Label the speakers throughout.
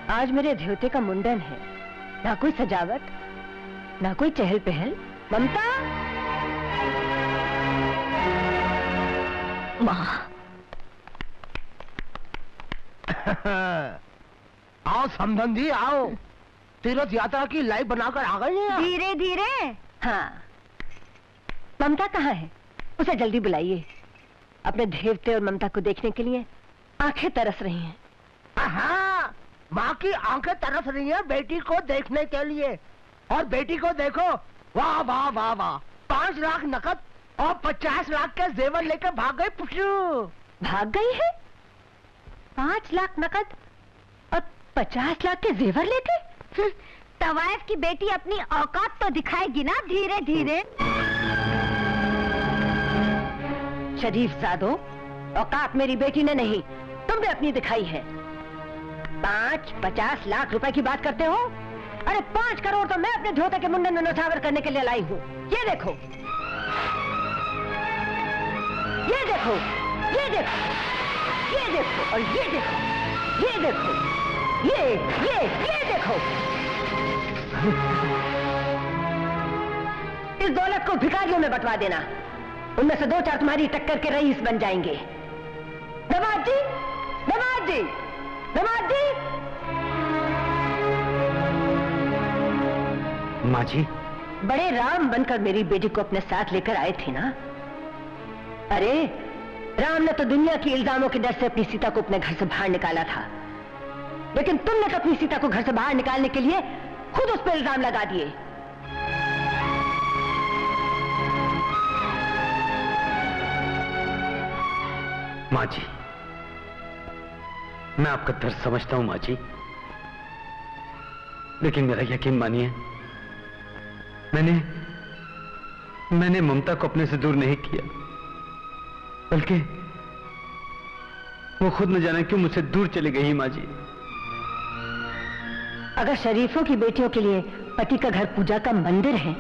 Speaker 1: आज मेरे ध्योते का मुंडन है, ना कोई सजावट, ना कोई चहल पहल। ममता,
Speaker 2: माँ।
Speaker 3: आओ समधन आओ, तीर्थ यात्रा की लाइव बनाकर आ गए हैं।
Speaker 1: धीरे धीरे। हाँ, ममता कहाँ है? उसे जल्दी बुलाइए। अपने देवते और ममता को देखने के लिए आंखें तरस रही हैं।
Speaker 3: हाँ, माँ की आंखें तरस रही हैं बेटी को देखने के लिए। और बेटी को देखो, वाह वाह वाह वाह, 5 लाख नकद और 50 लाख के जेवर लेकर भाग गई पुष्टू।
Speaker 1: भाग गई है? 5 लाख नकद और 50 लाख के जेवर लेके?
Speaker 2: तवायफ की बेटी अपनी औकात तो दिखाएगी ना धीरे धीरे।
Speaker 1: शरीफ साधो, औकात मेरी बेटी ने नहीं, तुमने अपनी दिखाई है। 5-50 लाख रुपए की बात करते हो? अरे 5 करोड़ तो मैं अपने ध्योते के मुंडन में नौछावर करने के लिए लाई हूँ। ये देखो, ये देखो, ये देखो, ये देखो और ये देखो, ये देखो, ये देखो। इस दौलत को भिखारियों में बंटवा देना, उनमें से 2-4 तुम्हारी टक्कर के रईस बन जाएंगे। दमाद जी, दमाद जी, दमाद जी।
Speaker 4: माँ जी,
Speaker 1: बड़े राम बनकर मेरी बेटी को अपने साथ लेकर आए थे ना? अरे राम ने तो दुनिया की इल्जामों के डर से अपनी सीता को अपने घर से बाहर निकाला था, लेकिन तुमने तो अपनी सीता को घर से बाहर निकालने के लिए खुद उस पर इल्जाम लगा दिए।
Speaker 4: माँ जी, मैं आपका दर्द समझता हूं माँ जी, लेकिन मेरा यकीन मानिए, मैंने ममता को अपने से दूर नहीं किया, बल्कि वो खुद न जाने क्यों मुझसे दूर चली गई। माँ जी,
Speaker 1: अगर शरीफों की बेटियों के लिए पति का घर पूजा का मंदिर है,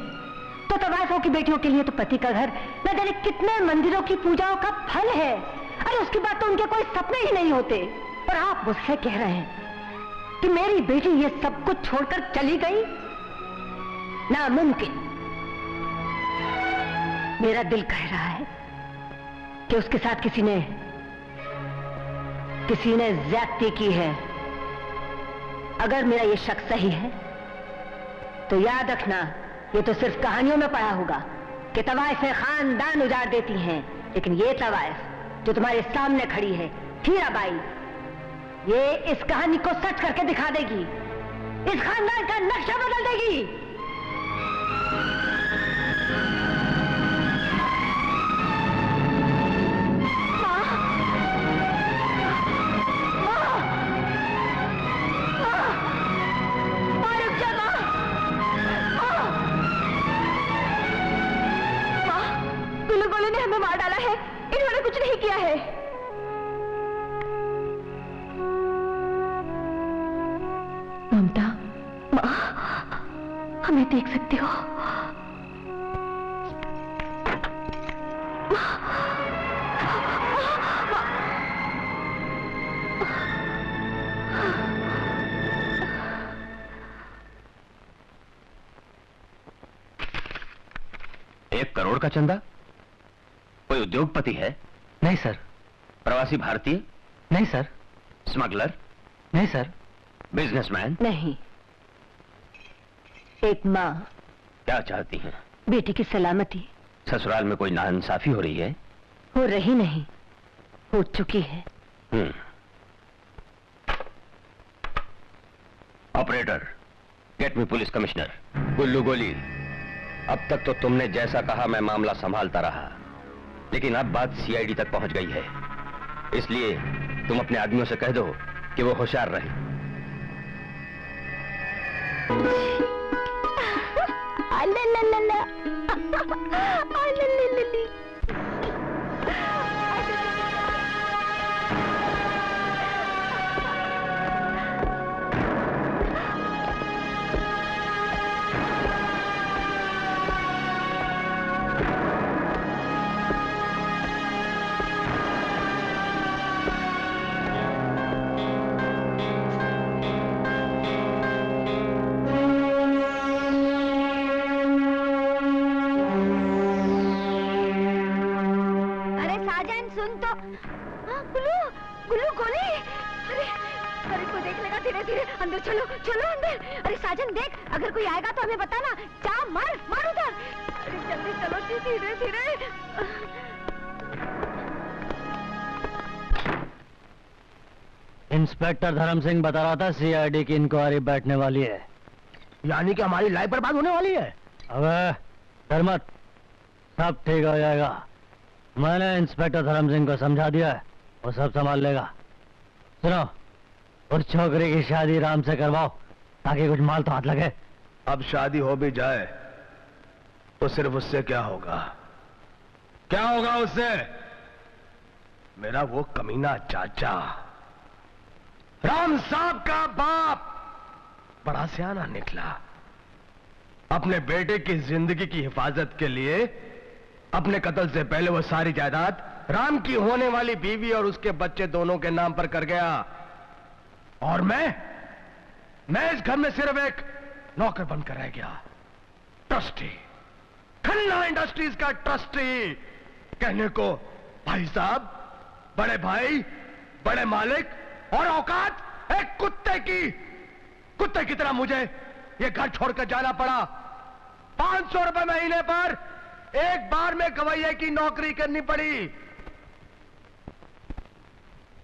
Speaker 1: तो तवाइफों की बेटियों के लिए तो पति का घर न जाने कितने मंदिरों की पूजाओं का फल है। अरे उसकी बात तो उनके कोई सपने ही नहीं होते। और आप मुझसे कह रहे हैं कि मेरी बेटी ये सब कुछ छोड़कर चली गई? नामुमकिन। मेरा दिल कह रहा है कि उसके साथ किसी ने ज्यादती की है। अगर मेरा ये शक सही है तो याद रखना, ये तो सिर्फ कहानियों में पढ़ा होगा कि तवाइफें खानदान उजाड़ देती हैं, लेकिन ये तवाइफ जो तुम्हारे सामने खड़ी है, हीराबाई, ये इस कहानी को सच करके दिखा देगी, इस खानदान का नक्शा बदल देगी।
Speaker 2: गोले ने हमें मार डाला है, इन्होंने कुछ नहीं किया है।
Speaker 1: ममता,
Speaker 2: माँ, हमें देख सकती हो?
Speaker 4: $1 करोड़ का चंदा? कोई उद्योगपति है?
Speaker 5: नहीं सर।
Speaker 4: प्रवासी भारतीय?
Speaker 5: नहीं सर।
Speaker 4: स्मगलर?
Speaker 5: नहीं सर।
Speaker 4: बिजनेसमैन?
Speaker 1: नहीं। एक माँ
Speaker 4: क्या चाहती हैं?
Speaker 1: बेटी की सलामती।
Speaker 4: ससुराल में कोई नाइंसाफी हो रही है?
Speaker 1: हो रही नहीं, हो चुकी है।
Speaker 4: Operator, get me police commissioner. Gullu गोली, अब तक तो तुमने जैसा कहा मैं मामला संभालता रहा, लेकिन अब बात सीआईडी तक पहुंच गई है, इसलिए तुम अपने आदमियों से कह दो कि वो होशियार रहे।
Speaker 2: को देख लेगा धीरे धीरे। अंदर चलो चलो अंदर। अरे साजन देख, अगर कोई आएगा तो हमें बताना। जा मार मार उधर। अरे जल्दी चलो जी, धीरे धीरे।
Speaker 5: इंस्पेक्टर धर्म सिंह बता रहा था सीआईडी की इंक्वायरी बैठने वाली है।
Speaker 3: यानी कि हमारी लाइफ बर्बाद होने वाली है।
Speaker 5: अबे धर्मत, सब ठीक हो जाएगा। मैंने इंस्पेक्टर धर्म सिंह को समझा दिया है, वो सब संभाल लेगा। सुनो, उस छोकरी की शादी राम से करवाओ ताकि कुछ माल तो हाथ लगे।
Speaker 6: अब शादी हो भी जाए तो सिर्फ उससे क्या होगा? क्या होगा उससे? मेरा वो कमीना चाचा राम साहब का बाप बड़ा सियाना निकला। अपने बेटे की जिंदगी की हिफाजत के लिए अपने कत्ल से पहले वो सारी जायदाद राम की होने वाली बीवी और उसके बच्चे दोनों के नाम पर कर गया। और मैं इस घर में सिर्फ एक नौकर बनकर रह गया। ट्रस्टी, खन्ना इंडस्ट्रीज का ट्रस्टी। कहने को भाई साहब, बड़े भाई, बड़े मालिक, और औकात एक कुत्ते की तरह मुझे ये घर छोड़कर जाना पड़ा। 500 रुपए महीने पर एक बार में गवैया की नौकरी करनी पड़ी।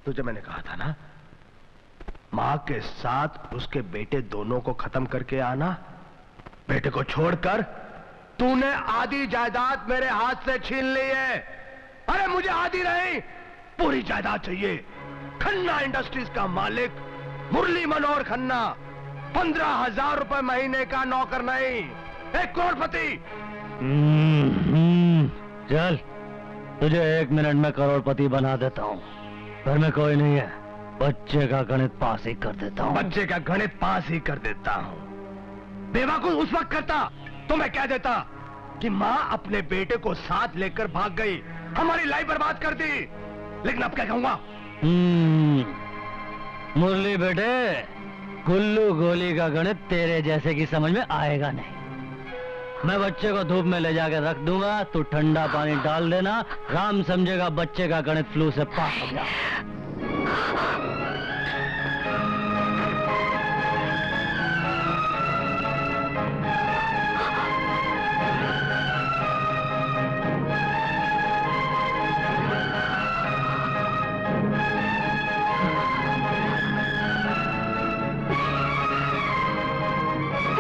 Speaker 6: तुझे मैंने कहा था ना, मां के साथ उसके बेटे दोनों को खत्म करके आना। बेटे को छोड़कर तूने आधी जायदाद मेरे हाथ से छीन ली है। अरे मुझे आधी नहीं, पूरी जायदाद चाहिए। खन्ना इंडस्ट्रीज का मालिक मुरली मनोहर खन्ना 15,000 रुपए महीने का नौकर नहीं, एक करोड़पति।
Speaker 5: चल, तुझे 1 मिनट में करोड़पति बना देता हूँ। घर में कोई नहीं है, बच्चे का गणित पास ही कर देता हूँ।
Speaker 6: बच्चे का गणित पास ही कर देता हूँ। बेवकूफ उस वक्त करता तो मैं कह देता कि माँ अपने बेटे को साथ लेकर भाग गई, हमारी लाइफ बर्बाद कर दी। लेकिन अब क्या कहूंगा?
Speaker 5: मुरली बेटे, गुल्लू गोली का गणित तेरे जैसे की समझ में आएगा नहीं। मैं बच्चे को धूप में ले जाकर रख दूंगा, तू ठंडा पानी डाल देना। राम समझेगा बच्चे का गणित फ्लू से पास हो गया।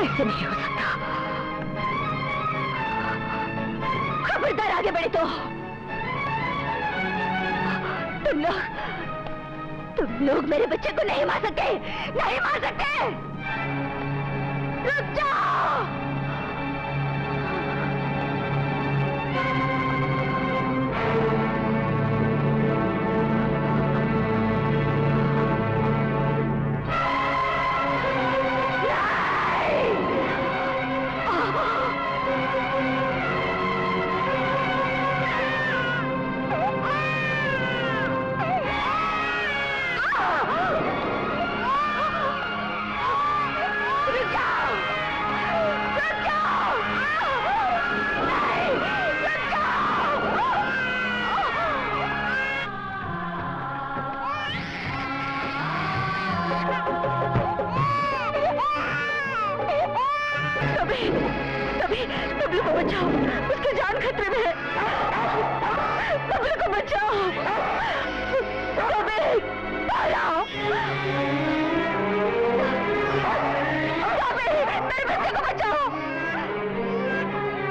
Speaker 2: ऐसे नहीं हो सकता। खबरदार आगे बढ़े तो तुम लोग मेरे बच्चे को नहीं मार सकते, नहीं मार सकते। रुक जाओ। बबलू को बचाओ, उसकी जान खतरे में है। बबलू को बचाओ। मेरे बच्चे को बचाओ,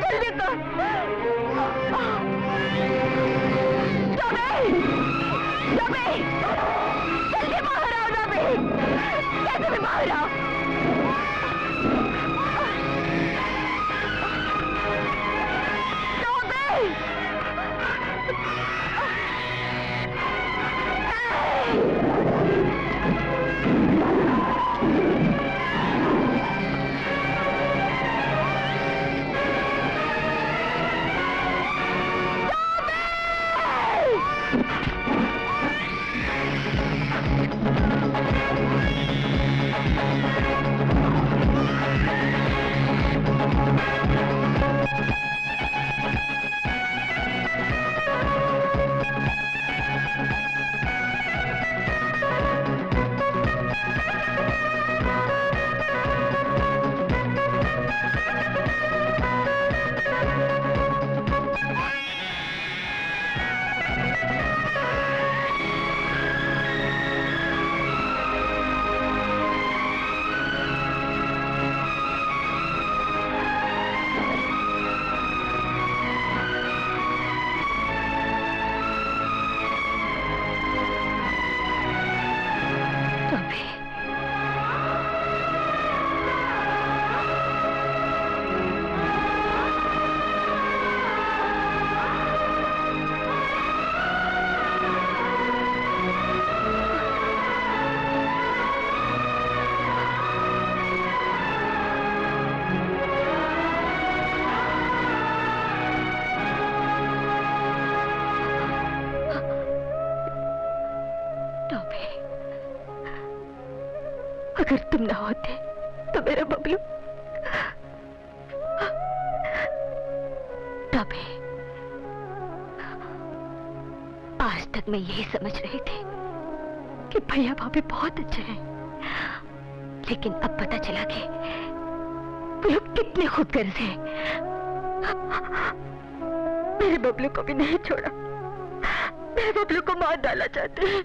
Speaker 2: जल्दी कर। जल्दी बाहर आओ। कैसे भी बाहर आओ। अगर तुम ना होते तो मेरा बबलू तभी आज तक मैं यही समझ रही थी कि भैया भाभी बहुत अच्छे हैं, लेकिन अब पता चला कि वो लोग कितने खुदगर्ज हैं। मेरे बबलू को भी नहीं छोड़ा, मेरे बबलू को मार डालना चाहते हैं।